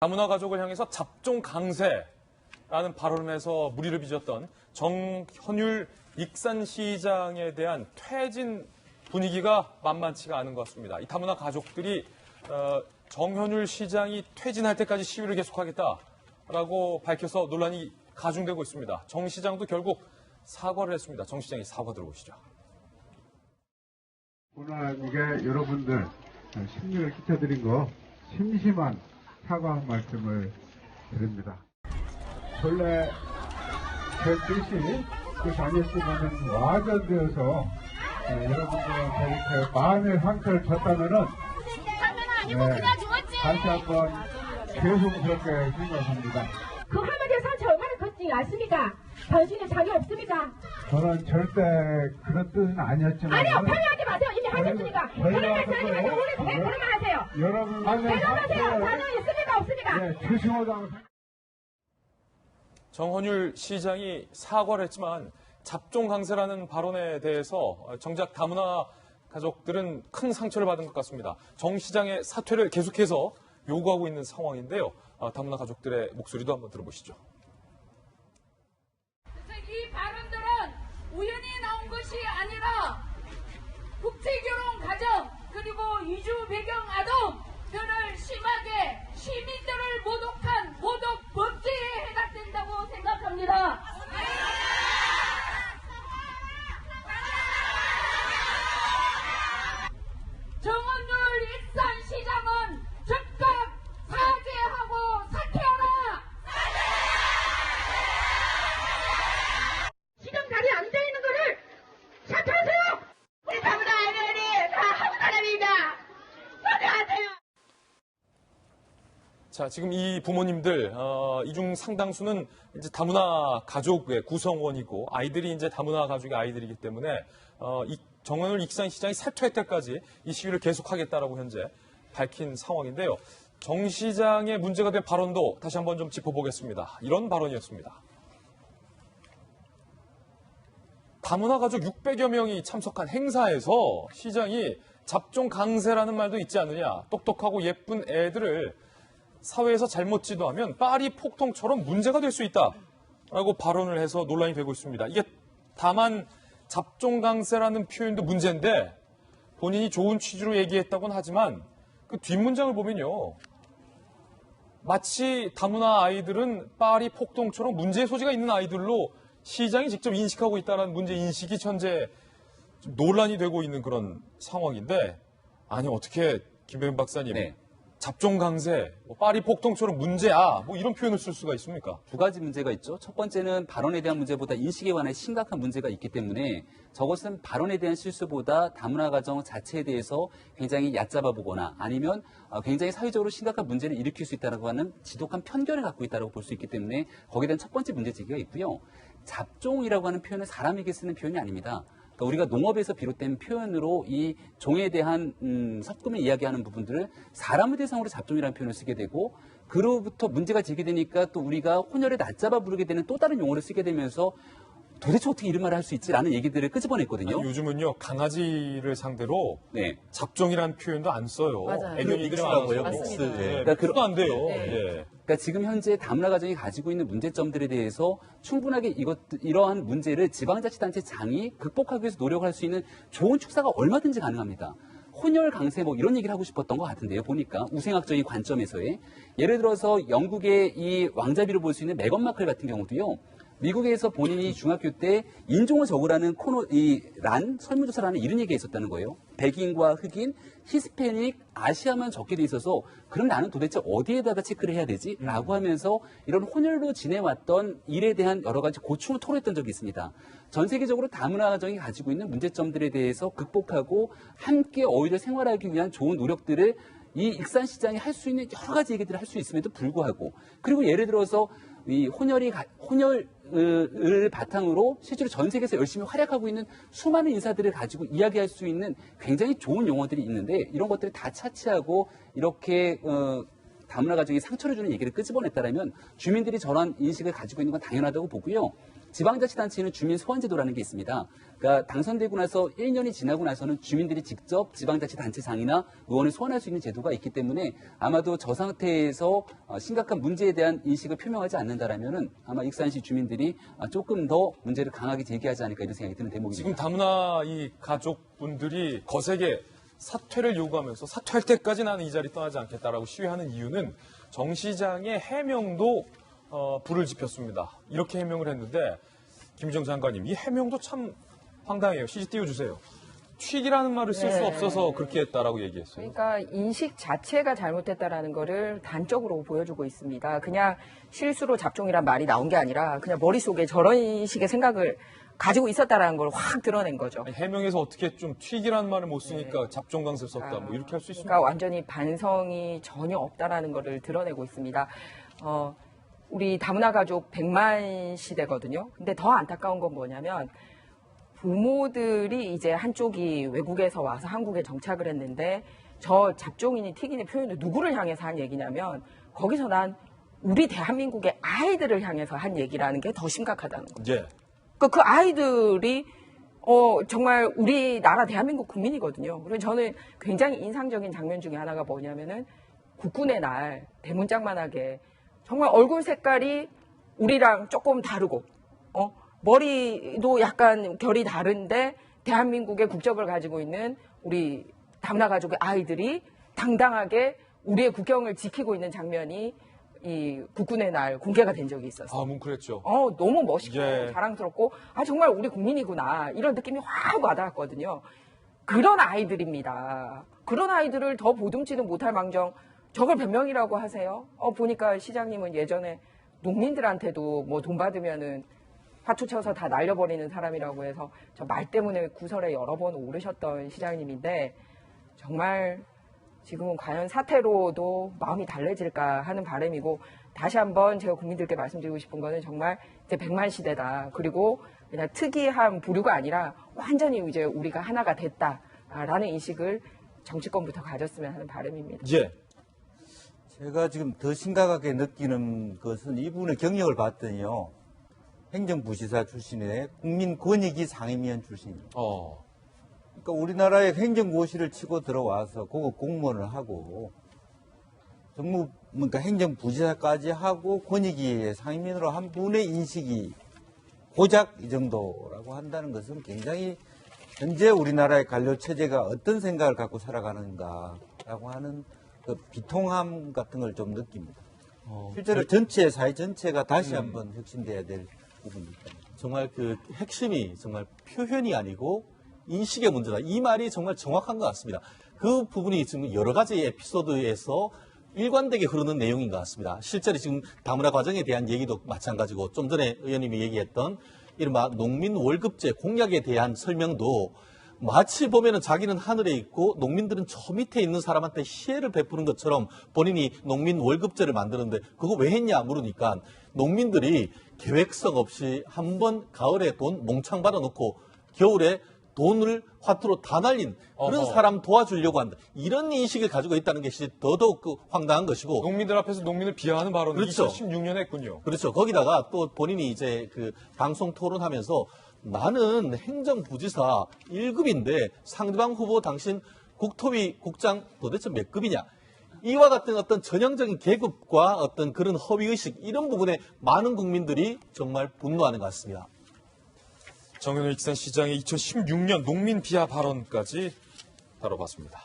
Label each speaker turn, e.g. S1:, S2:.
S1: 다문화 가족을 향해서 잡종 강세라는 발언에서 물의를 빚었던 정현율 익산시장에 대한 퇴진 분위기가 만만치가 않은 것 같습니다. 이 다문화 가족들이 정현율 시장이 퇴진할 때까지 시위를 계속하겠다라고 밝혀서 논란이 가중되고 있습니다. 정 시장도 결국 사과를 했습니다. 정 시장이 사과 들어보시죠.
S2: 오늘 여러분들 심려를 끼쳐드린 거 심심한 사과 말씀을 드립니다. 본래 제 뜻이 그 자녀씨는 와전되어서 여러분들한테 이렇게 마음의 상처를 줬다면은 다시 한번 죄송스럽게 생각합니다.
S3: 그 할머니의 상처 얼마나 컸지 않습니까? 당신은 자기 없습니까?
S2: 저는 절대 그런 뜻은 아니었지만
S3: 아니요, 편애하지 마세요. 이미 하셨으니까. 편애하지 마세요. 오늘 왜 그러면 하세요?
S2: 여러분
S3: 대답하세요. 자녀 있습니까? 없습니까?
S2: 네, 죄송하다고
S1: 정헌율 시장이 사과를 했지만 잡종 강세라는 발언에 대해서 정작 다문화 가족들은 큰 상처를 받은 것 같습니다. 정 시장의 사퇴를 계속해서 요구하고 있는 상황인데요. 다문화 가족들의 목소리도 한번 들어보시죠.
S4: 이 발언들은 우연히 나온 것이 아니라 국제결혼 가정 그리고 이주 배경 아동들을 심하게 시민들을 모독한 모독 범죄에 해당된다고 생각합니다. 정헌율 익산시장은 즉각 사죄하고 사퇴하라!
S3: 지금 다리 앉아 있는 거를 사퇴하세요. 우리 다문화 아이들이 다 한국 사람입니다. 사퇴하세요.
S1: 자, 지금 이 부모님들, 이 중 상당수는 이제 다문화 가족의 구성원이고 아이들이 이제 다문화 가족의 아이들이기 때문에 이 정헌율 익산시장이 사퇴할 때까지 이 시위를 계속하겠다라고 현재 밝힌 상황인데요. 정 시장의 문제가 된 발언도 다시 한번 좀 짚어보겠습니다. 이런 발언이었습니다. 다문화 가족 600여 명이 참석한 행사에서 시장이 잡종 강세라는 말도 있지 않느냐. 똑똑하고 예쁜 애들을 사회에서 잘못 지도하면 파리 폭동처럼 문제가 될 수 있다라고 발언을 해서 논란이 되고 있습니다. 이게 다만 잡종 강세라는 표현도 문제인데 본인이 좋은 취지로 얘기했다고는 하지만 그 뒷문장을 보면요. 마치 다문화 아이들은 파리 폭동처럼 문제의 소지가 있는 아이들로 시장이 직접 인식하고 있다는 문제 인식이 현재 논란이 되고 있는 그런 상황인데 아니 어떻게 김병현 박사님
S5: 네.
S1: 잡종 강세, 파리 폭동처럼 문제야 뭐 이런 표현을 쓸 수가 있습니까?
S5: 두 가지 문제가 있죠. 첫 번째는 발언에 대한 문제보다 인식에 관해 심각한 문제가 있기 때문에 저것은 발언에 대한 실수보다 다문화 가정 자체에 대해서 굉장히 얕잡아 보거나 아니면 굉장히 사회적으로 심각한 문제를 일으킬 수 있다고 하는 지독한 편견을 갖고 있다고 볼 수 있기 때문에 거기에 대한 첫 번째 문제 제기가 있고요. 잡종이라고 하는 표현은 사람에게 쓰는 표현이 아닙니다. 그러니까 우리가 농업에서 비롯된 표현으로 이 종에 대한 섞음을 이야기하는 부분들을 사람을 대상으로 잡종이라는 표현을 쓰게 되고 그로부터 문제가 제기되니까 또 우리가 혼혈에 낮잡아 부르게 되는 또 다른 용어를 쓰게 되면서 도대체 어떻게 이런 말을 할 수 있지라는 얘기들을 끄집어냈거든요.
S1: 아니, 요즘은요 강아지를 상대로
S5: 네.
S1: 잡종이라는 표현도 안 써요.
S6: 맞아요.
S1: 애견이들이 많아서
S6: 맞습니다.
S1: 네,
S5: 그러니까
S1: 그도 안 돼요.
S6: 네.
S1: 예.
S5: 그러니까 지금 현재 다문화 가정이 가지고 있는 문제점들에 대해서 충분하게 이러한 문제를 지방자치단체장이 극복하기 위해서 노력할 수 있는 좋은 축사가 얼마든지 가능합니다. 혼혈 강세 뭐 이런 얘기를 하고 싶었던 것 같은데요. 보니까 우생학적인 관점에서의 예를 들어서 영국의 이 왕자비로 볼 수 있는 메건 마클 같은 경우도요. 미국에서 본인이 중학교 때 인종을 적으라는 설문조사라는 이런 얘기가 있었다는 거예요. 백인과 흑인, 히스패닉, 아시아만 적게 돼 있어서 그럼 나는 도대체 어디에다가 체크를 해야 되지? 라고 하면서 이런 혼혈로 지내왔던 일에 대한 여러 가지 고충을 토로했던 적이 있습니다. 전 세계적으로 다문화 가정이 가지고 있는 문제점들에 대해서 극복하고 함께 어울려 생활하기 위한 좋은 노력들을 이 익산시장이 할 수 있는 여러 가지 얘기들을 할 수 있음에도 불구하고 그리고 예를 들어서 이 혼혈을 바탕으로 실제로 전 세계에서 열심히 활약하고 있는 수많은 인사들을 가지고 이야기할 수 있는 굉장히 좋은 용어들이 있는데 이런 것들을 다 차치하고 이렇게 다문화 가정에 상처를 주는 얘기를 끄집어냈다라면 주민들이 저런 인식을 가지고 있는 건 당연하다고 보고요. 지방자치단체는 주민 소환제도라는 게 있습니다. 그러니까 당선되고 나서 1년이 지나고 나서는 주민들이 직접 지방자치단체장이나 의원을 소환할 수 있는 제도가 있기 때문에 아마도 저 상태에서 심각한 문제에 대한 인식을 표명하지 않는다라면은 아마 익산시 주민들이 조금 더 문제를 강하게 제기하지 않을까 이런 생각이 드는 대목입니다.
S1: 지금 다문화 이 가족분들이 거세게 사퇴를 요구하면서 사퇴할 때까지 나는 이 자리 떠나지 않겠다라고 시위하는 이유는 정 시장의 해명도 불을 지폈습니다. 이렇게 해명을 했는데 김유정 장관님 이 해명도 참 황당해요. CG 띄워주세요. 튀기라는 말을 쓸 수 없어서 그렇게 했다라고 얘기했어요.
S6: 그러니까 인식 자체가 잘못됐다라는 거를 단적으로 보여주고 있습니다. 그냥 실수로 잡종이란 말이 나온 게 아니라 그냥 머릿속에 저런 식의 생각을 가지고 있었다라는 걸 확 드러낸 거죠.
S1: 아니, 해명에서 어떻게 좀 튀기라는 말을 못 쓰니까 잡종강세를 썼다 뭐 이렇게 할 수 있습니까?
S6: 그러니까 완전히 반성이 전혀 없다라는 거를 드러내고 있습니다. 우리 다문화 가족 100만 시대거든요. 근데 더 안타까운 건 뭐냐면 부모들이 이제 한쪽이 외국에서 와서 한국에 정착을 했는데 저 잡종이니 튀기니 표현을 누구를 향해서 한 얘기냐면 거기서 난 우리 대한민국의 아이들을 향해서 한 얘기라는 게 더 심각하다는 거죠.
S1: 예.
S6: 그 아이들이 정말 우리나라 대한민국 국민이거든요. 그래서 저는 굉장히 인상적인 장면 중에 하나가 뭐냐면은 국군의 날 대문짝만하게 정말 얼굴 색깔이 우리랑 조금 다르고 머리도 약간 결이 다른데 대한민국의 국적을 가지고 있는 우리 다문화 가족의 아이들이 당당하게 우리의 국경을 지키고 있는 장면이 이 국군의 날 공개가 된 적이 있었어요.
S1: 아, 뭉클했죠.
S6: 너무 멋있고
S1: 예.
S6: 자랑스럽고 정말 우리 국민이구나 이런 느낌이 확 와닿았거든요. 그런 아이들입니다. 그런 아이들을 더 보듬지도 못할 망정 저걸 변명이라고 하세요? 보니까 시장님은 예전에 농민들한테도 뭐 돈 받으면은 화투 쳐서 다 날려버리는 사람이라고 해서 저 말 때문에 구설에 여러 번 오르셨던 시장님인데 정말 지금은 과연 사태로도 마음이 달래질까 하는 바람이고 다시 한번 제가 국민들께 말씀드리고 싶은 거는 정말 이제 100만 시대다. 그리고 그냥 특이한 부류가 아니라 완전히 이제 우리가 하나가 됐다라는 인식을 정치권부터 가졌으면 하는 바람입니다.
S1: 예.
S7: 제가 지금 더 심각하게 느끼는 것은 이분의 경력을 봤더니요. 행정부시사 출신의 국민권익위 상임위원 출신입니다. 그러니까 우리나라의 행정고시를 치고 들어와서 고급 공무원을 하고 정무, 그러니까 행정부지사까지 하고 권익위의 상임위원으로 한 분의 인식이 고작 이 정도라고 한다는 것은 굉장히 현재 우리나라의 관료체제가 어떤 생각을 갖고 살아가는가라고 하는 그 비통함 같은 걸 좀 느낍니다. 실제로 전체, 사회 전체가 다시 한번 혁신돼야 될 부분입니다.
S8: 정말 그 핵심이 정말 표현이 아니고 인식의 문제다. 이 말이 정말 정확한 것 같습니다. 그 부분이 지금 여러 가지 에피소드에서 일관되게 흐르는 내용인 것 같습니다. 실제로 지금 다문화 과정에 대한 얘기도 마찬가지고 좀 전에 의원님이 얘기했던 이른바 농민 월급제 공약에 대한 설명도 마치 보면은 자기는 하늘에 있고 농민들은 저 밑에 있는 사람한테 시혜를 베푸는 것처럼 본인이 농민 월급제를 만드는데 그거 왜 했냐 물으니까 농민들이 계획성 없이 한 번 가을에 돈 몽창 받아놓고 겨울에 돈을 화투로 다 날린 그런 사람 도와주려고 한다. 이런 인식을 가지고 있다는 것이 더더욱 황당한 것이고.
S1: 농민들 앞에서 농민을 비하하는 발언을
S8: 그렇죠.
S1: 2016년에 했군요.
S8: 그렇죠. 거기다가 또 본인이 이제 그 방송 토론하면서 나는 행정부지사 1급인데 상대방 후보 당신 국토위 국장 도대체 몇 급이냐. 이와 같은 어떤 전형적인 계급과 어떤 그런 허위의식 이런 부분에 많은 국민들이 정말 분노하는 것 같습니다.
S1: 정현우 익산 시장의 2016년 농민 비하 발언까지 다뤄봤습니다.